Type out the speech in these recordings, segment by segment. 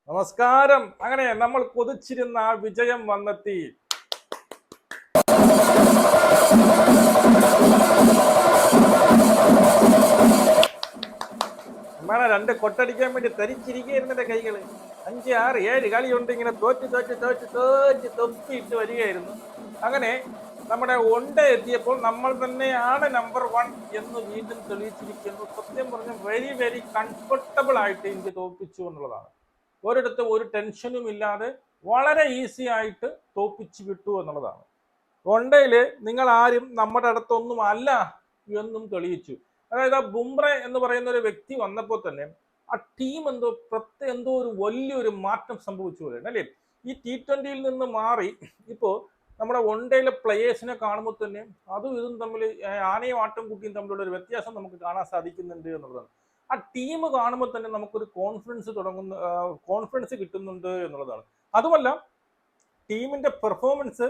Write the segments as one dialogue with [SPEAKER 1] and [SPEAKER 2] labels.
[SPEAKER 1] നമസ്കാരം. അങ്ങനെ നമ്മൾ കൊതിച്ചിരുന്ന ആ വിജയം വന്നെത്തി. അമ്മാണ് രണ്ട് കൊട്ടടിക്കാൻ വേണ്ടി തരിച്ചിരിക്കുകയായിരുന്നെ കൈകള്. 5, 6, 7 കളിയുണ്ട് ഇങ്ങനെ തോറ്റ് തൊപ്പിയിട്ട് വരികയായിരുന്നു. അങ്ങനെ നമ്മുടെ ഒണ്ട എത്തിയപ്പോൾ നമ്മൾ തന്നെയാണ് നമ്പർ 1 എന്ന് വീണ്ടും തെളിയിച്ചിരിക്കുന്നു. സത്യം പറഞ്ഞ വെരി വെരി കംഫർട്ടബിൾ ആയിട്ട് ഇന്ത്യ തോൽപ്പിച്ചു എന്നുള്ളതാണ്. ഒരിടത്തും ഒരു ടെൻഷനും ഇല്ലാതെ വളരെ ഈസി ആയിട്ട് തോൽപ്പിച്ചു വിട്ടു എന്നുള്ളതാണ്. ഒണ്ടയില് നിങ്ങൾ ആരും നമ്മുടെ അടുത്തൊന്നും അല്ല എന്നും തെളിയിച്ചു. അതായത് ആ ബുംറ എന്ന് പറയുന്ന ഒരു വ്യക്തി വന്നപ്പോൾ തന്നെ ആ ടീം എന്തോ ഒരു വലിയൊരു മാറ്റം സംഭവിച്ചു പോലെ അല്ലേ. ഈ T20യിൽ നിന്ന് മാറി ഇപ്പോൾ നമ്മുടെ ഒണ്ടയിലെ പ്ലേയേഴ്സിനെ കാണുമ്പോൾ തന്നെ അതും ഇതും തമ്മിൽ ആനയും ആട്ടും കുട്ടിയും തമ്മിലുള്ള ഒരു വ്യത്യാസം നമുക്ക് കാണാൻ സാധിക്കുന്നുണ്ട് എന്നുള്ളതാണ്. ആ ടീം കാണുമ്പോൾ തന്നെ നമുക്കൊരു കോൺഫിഡൻസ് കിട്ടുന്നുണ്ട് എന്നുള്ളതാണ്. അതുമല്ല ടീമിന്റെ പെർഫോമൻസ്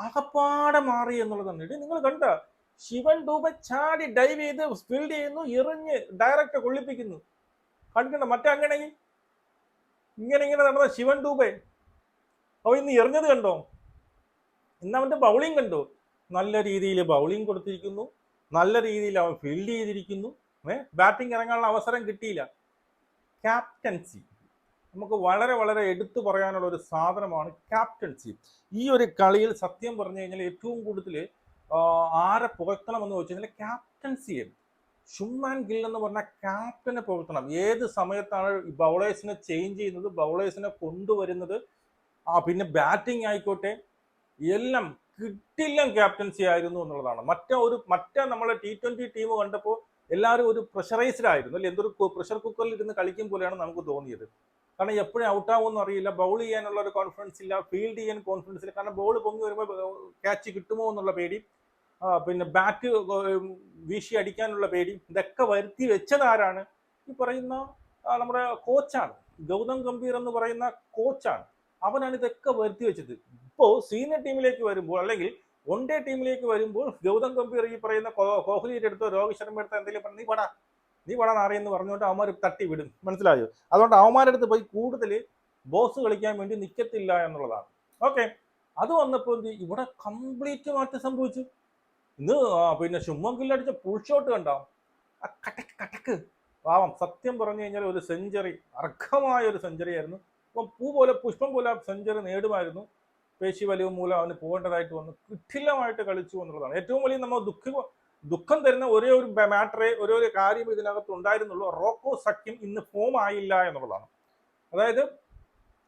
[SPEAKER 1] ആകപ്പാടെ മാറി എന്നുള്ളതാണ്. ഇനി നിങ്ങൾ കണ്ട ശിവൻ ദൂബെ ചാടി ഡൈവ് ചെയ്ത് ഫീൽഡ് ചെയ്യുന്നു, എറിഞ്ഞ് ഡയറക്റ്റ് കൊള്ളിപ്പിക്കുന്നു. കണ്ടിട്ടുണ്ട് മറ്റേ അങ്ങനെ ഇങ്ങനെ നടന്ന ശിവൻ ദൂബെ അവ ഇന്ന് എറിഞ്ഞത് കണ്ടോ? ഇന്ന് അവന്റെ ബൗളിംഗ് കണ്ടോ? നല്ല രീതിയിൽ ബൗളിംഗ് കൊടുത്തിരിക്കുന്നു, നല്ല രീതിയിൽ അവൻ ഫീൽഡ് ചെയ്തിരിക്കുന്നു. ബാറ്റിംഗ് ഇറങ്ങാനുള്ള അവസരം കിട്ടിയില്ല. ക്യാപ്റ്റൻസി നമുക്ക് വളരെ വളരെ എടുത്തു പറയാനുള്ള ഒരു സാധനമാണ് ക്യാപ്റ്റൻസി. ഈ ഒരു കളിയിൽ സത്യം പറഞ്ഞു കഴിഞ്ഞാൽ ഏറ്റവും കൂടുതൽ ആരെ പുകഴ്ത്തണം എന്ന് വെച്ച് കഴിഞ്ഞാൽ ക്യാപ്റ്റൻസിയെ. ശുഭ്മാൻ ഗിൽ എന്ന് പറഞ്ഞ ക്യാപ്റ്റനെ പുകഴ്ത്തണം. ഏത് സമയത്താണ് ബൗളേഴ്സിനെ ചേഞ്ച് ചെയ്യുന്നത്, ബൗളേഴ്സിനെ കൊണ്ടുവരുന്നത്, പിന്നെ ബാറ്റിംഗ് ആയിക്കോട്ടെ, എല്ലാം കിട്ടില്ല ക്യാപ്റ്റൻസി ആയിരുന്നു എന്നുള്ളതാണ്. മറ്റേ നമ്മളെ T20 ടീം കണ്ടപ്പോൾ എല്ലാവരും ഒരു പ്രഷറൈസ്ഡ് ആയിരുന്നു അല്ലെ. എന്തൊരു പ്രഷർ കുക്കറിൽ ഇരുന്ന് കളിക്കും പോലെയാണ് നമുക്ക് തോന്നിയത്. കാരണം എപ്പോഴും ഔട്ടാവുമെന്ന് അറിയില്ല, ബൗൾ ചെയ്യാനുള്ള ഒരു കോൺഫിഡൻസ് ഇല്ല, ഫീൽഡ് ചെയ്യാൻ കോൺഫിഡൻസ് ഇല്ല. കാരണം ബോൾ പൊങ്ങി വരുമ്പോൾ ക്യാച്ച് കിട്ടുമോ എന്നുള്ള പേടി, പിന്നെ ബാറ്റ് വീശി അടിക്കാനുള്ള പേടി, ഇതൊക്കെ വരുത്തി വെച്ചത് ആരാണ്? ഈ പറയുന്ന നമ്മുടെ കോച്ചാണ്. ഗൗതം ഗംഭീർ എന്ന് പറയുന്ന കോച്ചാണ്. അവനാണ് ഇതൊക്കെ വരുത്തി വെച്ചത്. ഇപ്പോൾ സീനിയർ ടീമിലേക്ക് വരുമ്പോൾ അല്ലെങ്കിൽ വൺ ഡേ ടീമിലേക്ക് വരുമ്പോൾ ഗൗതം ഗംഭീർ ഈ പറയുന്ന കോഹ്ലിയുടെ അടുത്തോ രോഹിത് ശർമ്മ എടുത്തോ എന്തെങ്കിലും പറഞ്ഞ് നീ പടാ അറിയെന്ന് പറഞ്ഞുകൊണ്ട് അവന്മാർ തട്ടി വിടും. മനസ്സിലായോ? അതുകൊണ്ട് അവന്മാരുടെ അടുത്ത് പോയി കൂടുതൽ ബോസ് കളിക്കാൻ വേണ്ടി നിൽക്കത്തില്ല എന്നുള്ളതാണ്. ഓക്കെ, അത് വന്നപ്പോൾ ഇവിടെ കംപ്ലീറ്റ് മാറ്റം സംഭവിച്ചു. ഇന്ന് പിന്നെ ശുഭ്മാൻ ഗിൽ അടിച്ച ഫുൾ ഷോട്ട് കണ്ടോ? ആ കടക്ക് പാവം. സത്യം പറഞ്ഞു കഴിഞ്ഞാൽ ഒരു സെഞ്ചുറി, അർഹമായ ഒരു സെഞ്ചുറി ആയിരുന്നു. അപ്പം പുഷ്പം പോലെ സെഞ്ചുറി നേടുമായിരുന്നു. പേശി വലിവ് മൂലം അവന് പോകേണ്ടതായിട്ട് വന്നു. കിടിലമായിട്ട് കളിച്ചു എന്നുള്ളതാണ് ഏറ്റവും വലിയ നമ്മൾ ദുഃഖം തരുന്ന ഒരേ ഒരു കാര്യം ഇതിനകത്ത് ഉണ്ടായിരുന്നുള്ളൂ. റോക്കോ സഖ്യം ഇന്ന് ഫോം ആയില്ല എന്നുള്ളതാണ്. അതായത്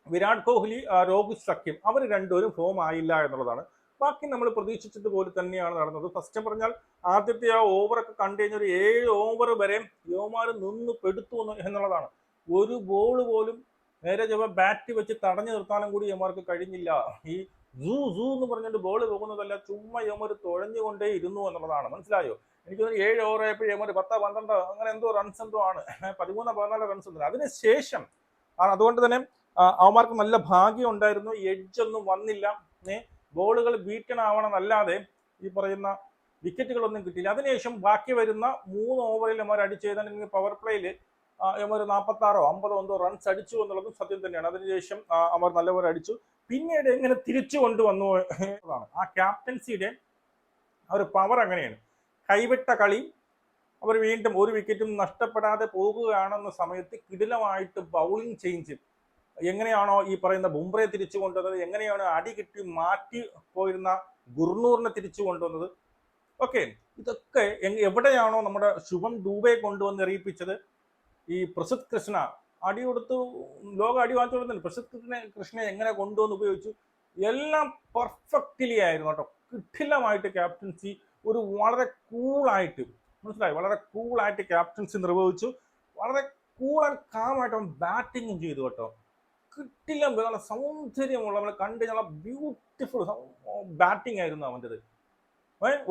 [SPEAKER 1] വിരാട് കോഹ്ലി, രോഹിത് സഖ്യം അവർ രണ്ടുപേരും ഫോം ആയില്ല എന്നുള്ളതാണ്. ബാക്കി നമ്മൾ പ്രതീക്ഷിച്ചതുപോലെ തന്നെയാണ് നടന്നത്. ഫസ്റ്റ് പറഞ്ഞാൽ ആദ്യത്തെ ആ ഓവറൊക്കെ കണ്ടു കഴിഞ്ഞാൽ ഒരു 7 ഓവർ വരെ യുവമാർ നിന്ന് പെടുത്തു എന്നുള്ളതാണ്. ഒരു ബോൾ പോലും നേരെ ബാറ്റ് വെച്ച് തടഞ്ഞു നിർത്താനും കൂടി യുവമാർക്ക് കഴിഞ്ഞില്ല. ഈ സൂ എന്ന് പറഞ്ഞിട്ട് ബോൾ പോകുന്നതല്ല, ചുമ്മാ യുവമാർ തുഴഞ്ഞുകൊണ്ടേ ഇരുന്നു എന്നുള്ളതാണ്. മനസ്സിലായോ? എനിക്ക് തോന്നുന്നു 7 ഓവർ ആയപ്പോൾ യുവമാർ 10, 12 അങ്ങനെ എന്തോ റൺസ് എന്തോ ആണ്, 13, 14 റൺസ് ഉണ്ട്. അതിനുശേഷം അതുകൊണ്ട് തന്നെ അവന്മാർക്ക് നല്ല ഭാഗ്യം ഉണ്ടായിരുന്നു. എഡ്ജ് ഒന്നും വന്നില്ല. ബോളുകൾ ബീറ്റൺ ആവണമെന്നല്ലാതെ ഈ പറയുന്ന വിക്കറ്റുകളൊന്നും കിട്ടിയില്ല. അതിനുശേഷം ബാക്കി വരുന്ന 3 ഓവറിൽ അവർ അടിച്ചെയ്താൽ പവർ പ്ലേയിൽ അവർ 46, 50 എന്തോ റൺസ് അടിച്ചു എന്നുള്ളതും സത്യം തന്നെയാണ്. അതിനുശേഷം അവർ നല്ലപോലെ അടിച്ചു. പിന്നീട് എങ്ങനെ തിരിച്ചു കൊണ്ടുവന്നു എന്നതാണ് ആ ക്യാപ്റ്റൻസിയുടെ ഒരു പവർ. അങ്ങനെയാണ് കൈവിട്ട കളി അവർ വീണ്ടും ഒരു വിക്കറ്റും നഷ്ടപ്പെടാതെ പോകുകയാണെന്ന സമയത്ത് കിടിലമായിട്ട് ബൗളിംഗ് ചേഞ്ച്, എങ്ങനെയാണോ ഈ പറയുന്ന ബുംറയെ തിരിച്ചു കൊണ്ടുവന്നത്, എങ്ങനെയാണ് അടി കിട്ടി മാറ്റി പോയിരുന്ന ഗുർനൂറിനെ തിരിച്ചു കൊണ്ടുവന്നത്, ഓക്കെ, ഇതൊക്കെ എവിടെയാണോ നമ്മുടെ ശുഭം ദൂബെ കൊണ്ടുവന്ന് എറിയിപ്പിച്ചത്, ഈ പ്രസിദ്ധ് കൃഷ്ണ അടി കൊടുത്തു, ലോക അടി വാങ്ങിച്ചു കൊടുത്തു. പ്രസിദ്ധ് കൃഷ്ണനെ എങ്ങനെ കൊണ്ടുവന്ന് ഉപയോഗിച്ചു, എല്ലാം പെർഫെക്റ്റ്ലി ആയിരുന്നു കേട്ടോ. കിടിലമായിട്ട് ക്യാപ്റ്റൻസി ഒരു വളരെ കൂളായിട്ട്, മനസ്സിലായി, വളരെ കൂളായിട്ട് ക്യാപ്റ്റൻസി നിർവഹിച്ചു. വളരെ കൂൾ ആൻഡ് കാമായിട്ട് അവൻ ബാറ്റിങ്ങും ചെയ്തു കേട്ടോ. കിട്ടില്ല, നല്ല സൗന്ദര്യമുള്ള, നമ്മൾ കണ്ടു നല്ല ബ്യൂട്ടിഫുൾ ബാറ്റിംഗ് ആയിരുന്നു അവൻ്റെത്.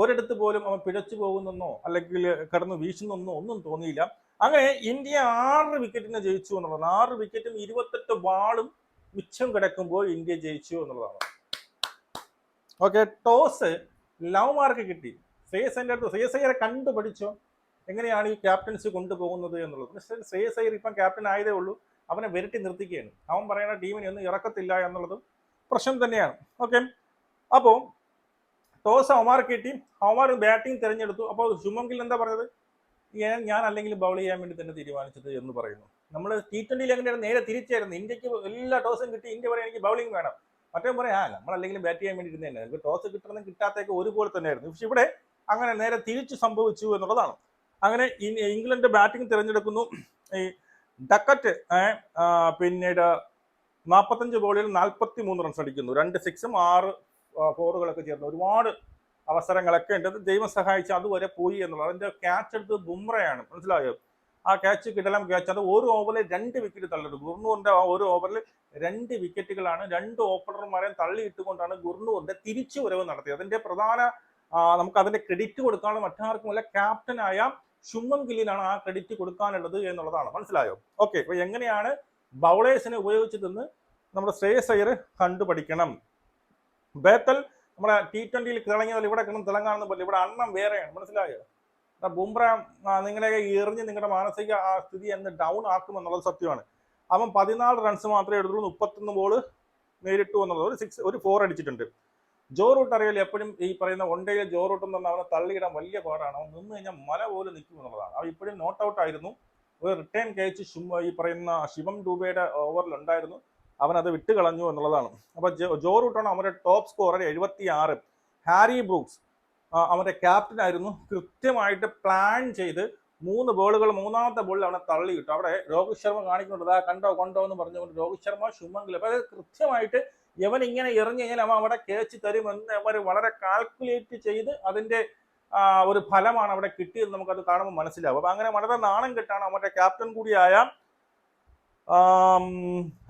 [SPEAKER 1] ഒരിടത്ത് പോലും അവൻ പിഴച്ചു പോകുന്നെന്നോ അല്ലെങ്കിൽ കടന്ന് വീശുന്നെന്നോ ഒന്നും തോന്നിയില്ല. അങ്ങനെ ഇന്ത്യ 6 വിക്കറ്റിന് ജയിച്ചു എന്നുള്ളതാണ്. 6 വിക്കറ്റും 28 ബാളും മിച്ചം കിടക്കുമ്പോൾ ഇന്ത്യ ജയിച്ചു എന്നുള്ളതാണ്. ഓക്കെ, ടോസ് ലവ്മാർക്ക് കിട്ടി. ശ്രേയസ് അടുത്ത് ശ്രേയസ് അയ്യരെ കണ്ടുപഠിച്ചോ എങ്ങനെയാണ് ഈ ക്യാപ്റ്റൻസി കൊണ്ടുപോകുന്നത് എന്നുള്ളത്. ശ്രേയസ് അയ്യർ ഇപ്പം ക്യാപ്റ്റൻ ആയതേ ഉള്ളൂ. അവനെ വിരട്ടി നിർത്തിക്കുകയാണ്. അവൻ പറയുന്ന ടീമിനെ ഒന്നും ഇറക്കത്തില്ല എന്നുള്ളതും പ്രശ്നം തന്നെയാണ്. ഓക്കെ, അപ്പോൾ ടോസ് അവന്മാർ കിട്ടി, അവന്മാർ ബാറ്റിംഗ് തിരഞ്ഞെടുത്തു. അപ്പോൾ ശുഭം ഗിൽ എന്താ പറഞ്ഞത്? ഞാൻ അല്ലെങ്കിൽ ബൗൾ ചെയ്യാൻ വേണ്ടി തന്നെ തീരുമാനിച്ചത് എന്ന് പറയുന്നു. നമ്മൾ T20 എങ്ങനെയാണ് നേരെ തിരിച്ചായിരുന്നു. ഇന്ത്യക്ക് എല്ലാ ടോസും കിട്ടി, ഇന്ത്യ പറയാൻ എനിക്ക് ബൗളിംഗ് വേണം. മറ്റേ പറയാം നമ്മൾ അല്ലെങ്കിൽ ബാറ്റ് ചെയ്യാൻ വേണ്ടി ഇരുന്ന് തന്നെ ടോസ് കിട്ടണം കിട്ടാത്തേക്ക് ഒരുപോലെ തന്നെയായിരുന്നു. പക്ഷെ ഇവിടെ അങ്ങനെ നേരെ തിരിച്ചു സംഭവിച്ചു എന്നുള്ളതാണ്. അങ്ങനെ ഇംഗ്ലണ്ട് ബാറ്റിംഗ് തിരഞ്ഞെടുക്കുന്നു. ഈ ഡക്കറ്റ് പിന്നീട് 45 ബോളിൽ 43 റൺസ് അടിക്കുന്നു. 2 6ഉം 6 4കളൊക്കെ ചേർന്ന് ഒരുപാട് അവസരങ്ങളൊക്കെ ഉണ്ട്. ദൈവം സഹായിച്ച് അതുവരെ പോയി എന്നുള്ളത്. അതിന്റെ ക്യാച്ച് എടുത്തത് ബുംറയാണ്, മനസ്സിലായോ? ആ ക്യാച്ച് കിടലം ക്യാച്ച്, അത് ഒരു ഓവറിൽ 2 വിക്കറ്റ് തള്ളിയത്. ഗുർണൂറിന്റെ ഒരു ഓവറിൽ 2 വിക്കറ്റുകളാണ്. 2 ഓപ്പണർമാരെയും തള്ളിയിട്ടുകൊണ്ടാണ് ഗുർണൂറിന്റെ തിരിച്ചു വരവ് നടത്തിയത്. അതിന്റെ പ്രധാന നമുക്ക് അതിന്റെ ക്രെഡിറ്റ് കൊടുക്കാനുള്ള മറ്റാർക്കുമല്ല, ക്യാപ്റ്റനായ ശുഭം ഗില്ലിനാണ് ആ ക്രെഡിറ്റ് കൊടുക്കാനുള്ളത് എന്നുള്ളതാണ്. മനസ്സിലായോ? ഓക്കെ, അപ്പൊ എങ്ങനെയാണ് ബൗളേഴ്സിനെ ഉപയോഗിച്ചതെന്ന് നമ്മുടെ ശ്രേയസ് അയ്യർ കണ്ടുപഠിക്കണം. ബേത്തൽ നമ്മുടെ T20 തിളങ്ങിയതല്ല, ഇവിടെ കിടന്ന് തിളങ്ങാണെന്ന് പറ്റില്ല. ഇവിടെ അണ്ണം വേറെയാണ്, മനസ്സിലായോ? ബുംറ നിങ്ങളെ എറിഞ്ഞ് നിങ്ങളുടെ മാനസിക ആ സ്ഥിതി എന്ന് ഡൗൺ ആക്കുമെന്നുള്ളത് സത്യമാണ്. അവൻ 14 റൺസ് മാത്രമേ എടുത്തുള്ളൂ, 31 ബോള് നേരിട്ടു എന്നുള്ളത്. ഒരു 6 ഒരു 4 അടിച്ചിട്ടുണ്ട്. ജോ റൂട്ട് അറിയില്ല, എപ്പോഴും ഈ പറയുന്ന ഒണ്ടയിലെ ജോ റൂട്ട് എന്ന് അവനെ തള്ളിയിടാൻ വലിയ പാടാണ്. അവൻ നിന്ന് കഴിഞ്ഞാൽ മല പോലെ നിൽക്കും എന്നുള്ളതാണ്. അവൻ ഇപ്പോഴും നോട്ട് ഔട്ട് ആയിരുന്നു. ഒരു റിട്ടേൺ ക്യാച്ച് ഈ പറയുന്ന ശിവം ഡൂബയുടെ ഓവറിൽ ഉണ്ടായിരുന്നു, അവൻ അത് വിട്ട് കളഞ്ഞു എന്നുള്ളതാണ്. അപ്പൊ ജോ റൂട്ടാണ് അവരുടെ ടോപ്പ് സ്കോറർ 76. ഹാരി ബ്രൂക്സ് അവന്റെ ക്യാപ്റ്റൻ ആയിരുന്നു. കൃത്യമായിട്ട് പ്ലാൻ ചെയ്ത് 3 ബോളുകൾ, മൂന്നാമത്തെ ബോളിൽ അവനെ തള്ളിയിട്ടു. അവിടെ രോഹിത് ശർമ്മ കാണിക്കുന്നുണ്ട്, ആ കണ്ടോ എന്ന് പറഞ്ഞുകൊണ്ട് രോഹിത് ശർമ്മ ശുഭം ഗിൽ. അപ്പൊ കൃത്യമായിട്ട് ഇവൻ ഇങ്ങനെ എറിഞ്ഞു കഴിഞ്ഞാൽ അവൻ അവിടെ കേച്ച് തരുമെന്ന് അവർ വളരെ കാൽക്കുലേറ്റ് ചെയ്ത് അതിന്റെ ഒരു ഫലമാണ് അവിടെ കിട്ടിയത്. നമുക്കത് കാണുമ്പോൾ മനസ്സിലാവും. അപ്പൊ അങ്ങനെ വളരെ നാണം കെട്ടാണ് അവരുടെ ക്യാപ്റ്റൻ കൂടിയായ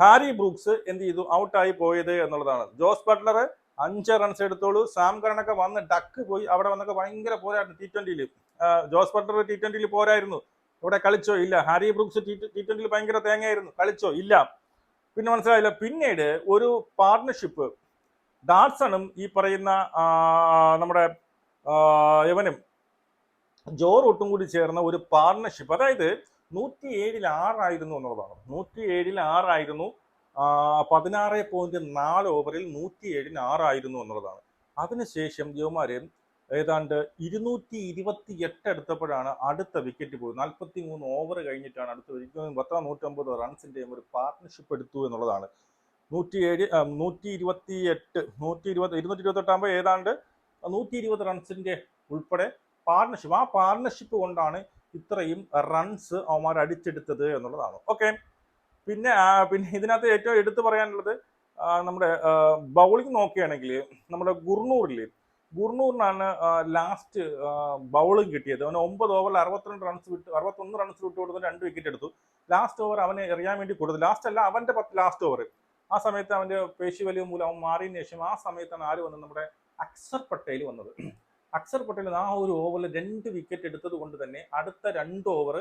[SPEAKER 1] ഹാരി ബ്രൂക്സ് എന്ത് ചെയ്തു, ഔട്ടായി പോയത് എന്നുള്ളതാണ്. ജോസ് ബട്ട്ലർ 5 റൺസ് എടുത്തോളൂ. സാം കറനൊക്കെ വന്ന് ഡക്ക് പോയി. അവിടെ വന്നൊക്കെ ഭയങ്കര പോരായിരുന്നു T20. ജോസ് ബട്ട്ലർ T20 പോരായിരുന്നു. ഇവിടെ കളിച്ചോ? ഇല്ല. ഹാരി ബ്രൂക്സ് T20 ഭയങ്കര തേങ്ങയായിരുന്നു, കളിച്ചോ? ഇല്ല. പിന്നെ മനസ്സിലായില്ല. പിന്നീട് ഒരു പാർട്ണർഷിപ്പ് ഡാട്സണും ഈ പറയുന്ന നമ്മുടെ യവനും ജോ റൂട്ടും കൂടി ചേർന്ന ഒരു പാർട്ണർഷിപ്പ്, അതായത് 107-6 ആയിരുന്നു എന്നുള്ളതാണ്. 107-6 ആയിരുന്നു. 16.4 ഓവറിൽ 107-6 ആയിരുന്നു എന്നുള്ളതാണ്. അതിനുശേഷം യുവമാര് ഏതാണ്ട് 228 എടുത്തപ്പോഴാണ് അടുത്ത വിക്കറ്റ് പോയി. 43 ഓവർ കഴിഞ്ഞിട്ടാണ് അടുത്ത വിക്കറ്റ്. 150 റൺസിന്റെയും ഒരു പാർട്ണർഷിപ്പ് എടുത്തു എന്നുള്ളതാണ്. 228 ആകുമ്പോൾ ഏതാണ്ട് 120 റൺസിന്റെ ഉൾപ്പെടെ പാർട്ണർഷിപ്പ്. ആ പാർട്ണർഷിപ്പ് കൊണ്ടാണ് ഇത്രയും റൺസ് അവന്മാർ അടിച്ചെടുത്തത് എന്നുള്ളതാണ്. ഓക്കെ, പിന്നെ ഇതിനകത്ത് ഏറ്റവും എടുത്തു പറയാനുള്ളത് നമ്മുടെ ബൗളിംഗ് നോക്കുകയാണെങ്കിൽ നമ്മുടെ ഗുർണൂറിനാണ് ലാസ്റ്റ് ബൗളിംഗ് കിട്ടിയത്. അവന് 9 ഓവറിൽ 61 റൺസ് വിട്ടു കൊടുത്ത് 2 വിക്കറ്റ് എടുത്തു. ലാസ്റ്റ് ഓവർ അവന് എറിയാൻ വേണ്ടി കൊടുത്തു. ലാസ്റ്റ് അല്ല, അവന്റെ ലാസ്റ്റ് ഓവർ. ആ സമയത്ത് അവന്റെ പേശി വലിയ മൂലം അവൻ മാറിയതിനു ശേഷം ആ സമയത്താണ് ആര് വന്നത്, നമ്മുടെ അക്സർ പട്ടേൽ വന്നത്. അക്സർ പട്ടേൽ ആ ഒരു ഓവറിൽ 2 വിക്കറ്റ് എടുത്തത് കൊണ്ട് തന്നെ അടുത്ത 2 ഓവർ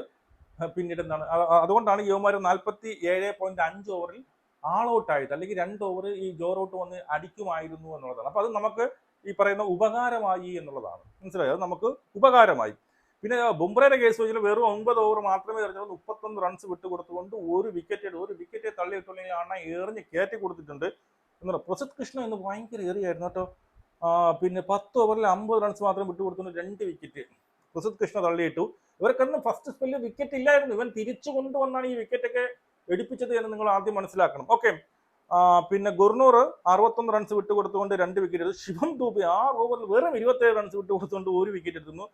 [SPEAKER 1] പിന്നീട് എന്താണ്, അതുകൊണ്ടാണ് യുവമാർ 47.5 ഓവറിൽ ആൾ ഔട്ട് ആയത്. അല്ലെങ്കിൽ 2 ഓവർ ഈ ജോ റൂട്ട് വന്ന് അടിക്കുമായിരുന്നു എന്നുള്ളതാണ്. അപ്പൊ അത് നമുക്ക് ഈ പറയുന്ന ഉപകാരമായി എന്നുള്ളതാണ്. മനസ്സിലായോ? അത് നമുക്ക് ഉപകാരമായി. പിന്നെ ബുംറയുടെ കേസ് വെച്ചാൽ വെറും 9 ഓവർ മാത്രമേ എറിഞ്ഞത്. 31 റൺസ് വിട്ടുകൊടുത്തുകൊണ്ട് ഒരു വിക്കറ്റ് തള്ളിയിട്ടുണ്ടെങ്കിൽ അണ്ണ എറിഞ്ഞ് കയറ്റി കൊടുത്തിട്ടുണ്ട് എന്നുള്ള. പ്രസിദ്ധ് കൃഷ്ണ എന്ന് ഭയങ്കര ഏറിയായിരുന്നു കേട്ടോ. പിന്നെ 10 ഓവറിൽ 50 റൺസ് മാത്രം വിട്ടുകൊടുത്തുകൊണ്ട് 2 വിക്കറ്റ് പ്രസിദ്ധ് കൃഷ്ണ തള്ളിയിട്ടു. ഇവർക്കൊന്നും ഫസ്റ്റ് സ്പെല്ലിൽ വിക്കറ്റ് ഇല്ലായിരുന്നു. ഇവൻ തിരിച്ചു കൊണ്ടുവന്നാണ് ഈ വിക്കറ്റൊക്കെ എടുപ്പിച്ചത് എന്ന് നിങ്ങൾ ആദ്യം മനസ്സിലാക്കണം. ഓക്കെ, പിന്നെ ഗുർണൂർ 61 റൺസ് വിട്ടുകൊടുത്തുകൊണ്ട് 2 വിക്കറ്റ് എടുത്തു. ശിവം ദൂബെ 6 ഓവറിൽ വെറും 27 റൺസ് വിട്ടുകൊടുത്തുകൊണ്ട് 1 വിക്കറ്റ് എടുക്കുന്നു.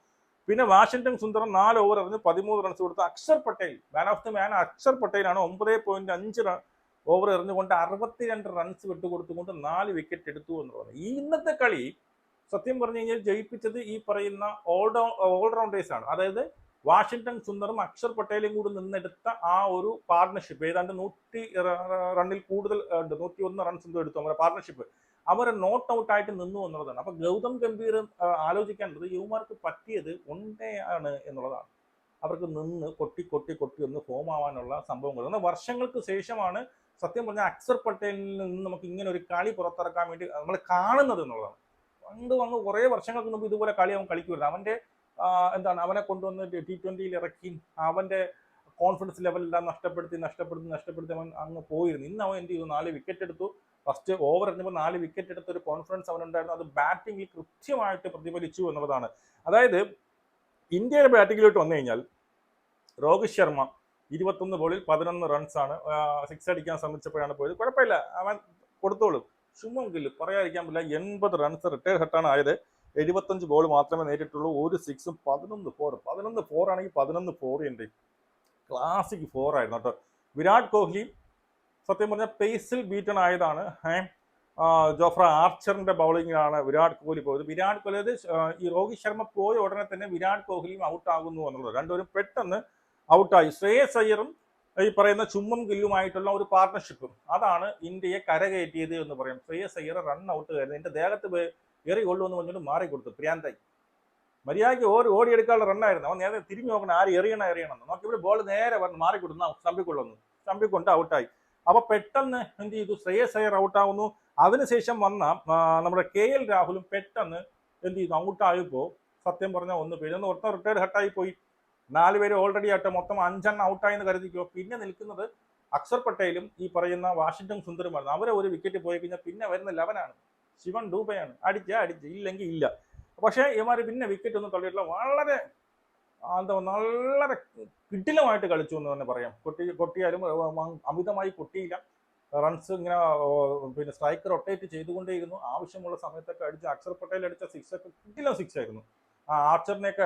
[SPEAKER 1] പിന്നെ വാഷിംഗ്ടൺ സുന്ദരം 4 ഓവർ എറിഞ്ഞ് 13 റൺസ് കൊടുത്തു. Akshar Patel, man of the man Akshar പട്ടേലാണ്. 9.5 ഓവർ എറിഞ്ഞുകൊണ്ട് 62 റൺസ് വിട്ടുകൊടുത്തുകൊണ്ട് 4 വിക്കറ്റ് എടുത്തു എന്നുള്ളത്. ഈ ഇന്നത്തെ കളി സത്യം പറഞ്ഞു കഴിഞ്ഞാൽ ജയിപ്പിച്ചത് ഈ പറയുന്ന ഓൾറൗണ്ടേഴ്സ് ആണ്. അതായത് വാഷിംഗ്ടൺ സുന്ദറും അക്ഷർ പട്ടേലും കൂടി നിന്നെടുത്ത ആ ഒരു പാർട്ണർഷിപ്പ്. ഏതാണ്ട് 100 റണ്ണിൽ കൂടുതൽ ഉണ്ട്, 101 റൺസ് എന്തോ എടുത്തു അവരുടെ പാർട്ണർഷിപ്പ്. അവർ നോട്ട് ഔട്ട് ആയിട്ട് നിന്നു എന്നുള്ളതാണ്. അപ്പൊ ഗൗതം ഗംഭീർ ആലോചിക്കേണ്ടത് യുവമാർക്ക് പറ്റിയത് ഒന്നേയാണ് എന്നുള്ളതാണ്. അവർക്ക് നിന്ന് കൊട്ടി ഒന്ന് ഫോം ആവാനുള്ള സംഭവങ്ങൾ. എന്നാൽ വർഷങ്ങൾക്ക് ശേഷമാണ് സത്യം പറഞ്ഞാൽ അക്സർ പട്ടേലിൽ നിന്ന് നമുക്ക് ഇങ്ങനെ ഒരു കളി പുറത്തിറക്കാൻ വേണ്ടി നമ്മൾ കാണുന്നത് എന്നുള്ളതാണ്. വന്ന് കുറേ വർഷങ്ങൾക്ക് മുമ്പ് ഇതുപോലെ കളി അവൻ കളിക്കുമായിരുന്നു. അവന്റെ എന്താണ്, അവനെ കൊണ്ടുവന്ന് T20 ഇറക്കി അവന്റെ കോൺഫിഡൻസ് ലെവലെല്ലാം നഷ്ടപ്പെടുത്തി അവൻ അങ്ങ് പോയിരുന്നു. ഇന്ന് അവൻ എന്ത് ചെയ്തു, 4 വിക്കറ്റ് എടുത്തു. ഫസ്റ്റ് ഓവർ എറിഞ്ഞപ്പോൾ 4 വിക്കറ്റ് എടുത്ത ഒരു കോൺഫിഡൻസ് അവനുണ്ടായിരുന്നു. അത് ബാറ്റിംഗിൽ കൃത്യമായിട്ട് പ്രതിഫലിച്ചു എന്നുള്ളതാണ്. അതായത് ഇന്ത്യയുടെ ബാറ്റിങ്ങിലോട്ട് വന്നു കഴിഞ്ഞാൽ രോഹിത് ശർമ്മ 21 ബോളിൽ 11 റൺസാണ്. 6 അടിക്കാൻ ശ്രമിച്ചപ്പോഴാണ് പോയത്. കുഴപ്പമില്ല, അവൻ കൊടുത്തോളും. ശുഭം ഗിൽ പറയാതിരിക്കാൻ പറ്റില്ല, 80 റൺസ് റിട്ടയർ ഹെട്ടാണ് ആയത്. 75 ബോൾ മാത്രമേ നേരിട്ടുള്ളൂ, ഒരു 6ഉം 11 4. 11 4 ആണെങ്കിൽ 11 4 ഉണ്ട്, ക്ലാസിക് 4 ആയിരുന്നു കേട്ടോ. വിരാട് കോഹ്ലി സത്യം പറഞ്ഞാൽ പേസിൽ ബീറ്റൺ ആയതാണ്. ജോഫ്ര ആർച്ചറിന്റെ ബൗളിങ്ങിലാണ് വിരാട് കോഹ്ലി പോയത്. വിരാട് കോഹ്ലി ഈ രോഹിത് ശർമ്മ പോയ ഉടനെ തന്നെ വിരാട് കോഹ്ലിയും ഔട്ടാകുന്നു എന്നുള്ളത്, രണ്ടുപേരും പെട്ടെന്ന് ഔട്ടായി. ശ്രേയസ് അയ്യറും ഈ പറയുന്ന ചുമ്മം ഗില്ലുമായിട്ടുള്ള ഒരു പാർട്ണർഷിപ്പും അതാണ് ഇന്ത്യയെ കരകയറ്റിയത് എന്ന് പറയും. ശ്രേയസ് അയ്യർ റൺ ഔട്ട് കയറുന്നത് എന്റെ ദേഹത്ത് എറി കൊള്ളുമെന്ന് പറഞ്ഞിട്ട് മാറിക്കൊടുത്തു. പ്രിയാന്തായി മര്യാദയ്ക്ക് ഓടിയെടുക്കാനുള്ള റണ്ണായിരുന്നു. അവൻ നേരെ തിരിഞ്ഞു നോക്കണം, ആര് എറിയണം നോക്കിയപ്പോൾ ബോൾ നേരെ പറഞ്ഞ് മാറിക്കൊടുത്തു, സ്റ്റമ്പിക്കൊള്ളുന്നു, സ്റ്റമ്പിക്കൊണ്ട് ഔട്ടായി. അപ്പൊ പെട്ടെന്ന് എന്ത് ചെയ്തു, ശ്രേയസ് അയ്യർ ഔട്ടാവുന്നു. അതിനുശേഷം വന്ന നമ്മുടെ KL രാഹുലും പെട്ടെന്ന് എന്ത് ചെയ്തു, ഔട്ടായപ്പോ സത്യം പറഞ്ഞാൽ ഒന്ന് പേരൊന്ന് ഒറ്റ റിട്ടയർഡ് ഹട്ടായി പോയി. 4 പേര് ഓൾറെഡി ആയിട്ട് മൊത്തം 5 എണ്ണം ഔട്ടായി എന്ന് കരുതിക്കോ. പിന്നെ നിൽക്കുന്നത് അക്ഷർ പട്ടേലും ഈ പറയുന്ന വാഷിംഗ്ടൺ സുന്ദറുമാണ്. അവരെ ഒരു വിക്കറ്റ് പോയി കഴിഞ്ഞാൽ പിന്നെ വരുന്ന 11 ശിവൻ ഡൂബയാണ്. അടിച്ച് ഇല്ലെങ്കിൽ ഇല്ല. പക്ഷേ ഇവന്മാര് പിന്നെ വിക്കറ്റ് ഒന്നും തള്ളിയിട്ടില്ല. വളരെ കിടിലമായിട്ട് കളിച്ചു എന്ന് തന്നെ പറയാം. കൊട്ടിയാലും അമിതമായി കൊട്ടിയില്ല. റൺസ് ഇങ്ങനെ പിന്നെ സ്ട്രൈക്ക് റൊട്ടേറ്റ് ചെയ്തുകൊണ്ടേയിരുന്നു. ആവശ്യമുള്ള സമയത്തൊക്കെ അടിച്ച് അക്ഷർ പട്ടേൽ അടിച്ച 6 ഒക്കെ കിടിലം 6 ആയിരുന്നു. ആർച്ചറിനെയൊക്കെ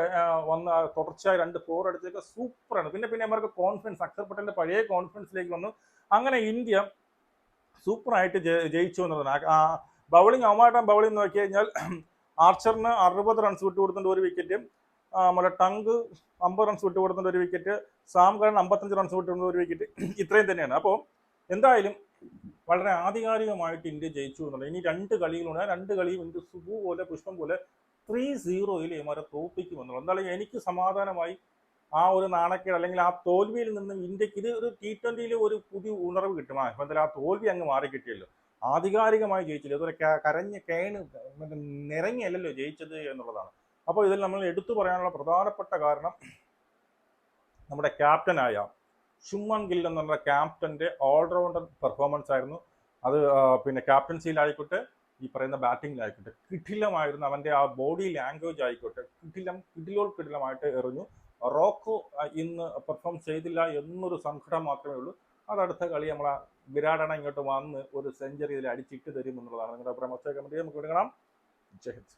[SPEAKER 1] വന്ന് തുടർച്ചയായി 2 4 അടിച്ചൊക്കെ സൂപ്പറാണ്. പിന്നെ അവർക്ക് കോൺഫിഡൻസ്, അക്ഷർ പട്ടേലിന്റെ പഴയ കോൺഫിഡൻസിലേക്ക് വന്നു. അങ്ങനെ ഇന്ത്യ സൂപ്പറായിട്ട് ജയിച്ചു എന്നുള്ളതാണ്. ബൗളിംഗ് അവമായിട്ട് ബൗളിംഗ് നോക്കി കഴിഞ്ഞാൽ ആർച്ചറിന് 60 റൺസ് വിട്ടു കൊടുത്തിട്ട് ഒരു വിക്കറ്റ്, നമ്മുടെ ടങ്ക് 50 റൺസ് വിട്ടു കൊടുത്തിട്ട് ഒരു വിക്കറ്റ്, സാം കരൺ 55 റൺസ് വിട്ടു കൊടുത്ത ഒരു വിക്കറ്റ്. ഇത്രയും തന്നെയാണ്. അപ്പോൾ എന്തായാലും വളരെ ആധികാരികമായിട്ട് ഇന്ത്യ ജയിച്ചു എന്നുള്ളത്. ഇനി 2 കളികളുണ്ട്. ആ 2 കളിയും ഇന്ത്യ സുബു പോലെ പുഷ്പം പോലെ 3-0 ഇവരെ തോൽപ്പിക്കുമെന്നുള്ളത്. എന്തായാലും എനിക്ക് സമാധാനമായി ആ ഒരു നാണക്കേട് അല്ലെങ്കിൽ ആ തോൽവിയിൽ നിന്നും ഇന്ത്യക്ക് ഇത് ഒരു T20 ഒരു പുതിയ ഉണർവ് കിട്ടും. എന്തായാലും ആ തോൽവി അങ്ങ് മാറി കിട്ടിയല്ലോ, ആധികാരികമായി ജയിച്ചില്ല. അതുപോലെ കരഞ്ഞ് നിറങ്ങിയല്ലോ ജയിച്ചത് എന്നുള്ളതാണ്. അപ്പോൾ ഇതിൽ നമ്മൾ എടുത്തു പറയാനുള്ള പ്രധാനപ്പെട്ട കാരണം നമ്മുടെ ക്യാപ്റ്റനായ ശുഭ്മാൻ ഗിൽ എന്നുള്ള ക്യാപ്റ്റന്റെ ഓൾറൗണ്ടർ പെർഫോമൻസ് ആയിരുന്നു. അത് പിന്നെ ക്യാപ്റ്റൻസിയിലായിക്കോട്ടെ, ഈ പറയുന്ന ബാറ്റിങ്ങിലായിക്കോട്ടെ, കിടിലമായിരുന്നു. അവന്റെ ആ ബോഡി ലാംഗ്വേജ് ആയിക്കോട്ടെ, കിടിലമായിട്ട് എറിഞ്ഞു. റോക്കോ ഇന്ന് പെർഫോം ചെയ്തില്ല എന്നൊരു സങ്കടം മാത്രമേ ഉള്ളൂ. അതടുത്ത കളി നമ്മളെ വിരാടണ ഇങ്ങോട്ട് വന്ന് ഒരു സെഞ്ചുറി ഇതിൽ അടിച്ചിട്ട് തരും എന്നുള്ളതാണ്. നിങ്ങളുടെ അഭിപ്രായം നമുക്ക് കാണാം. ജയ് ഹിന്ദ്.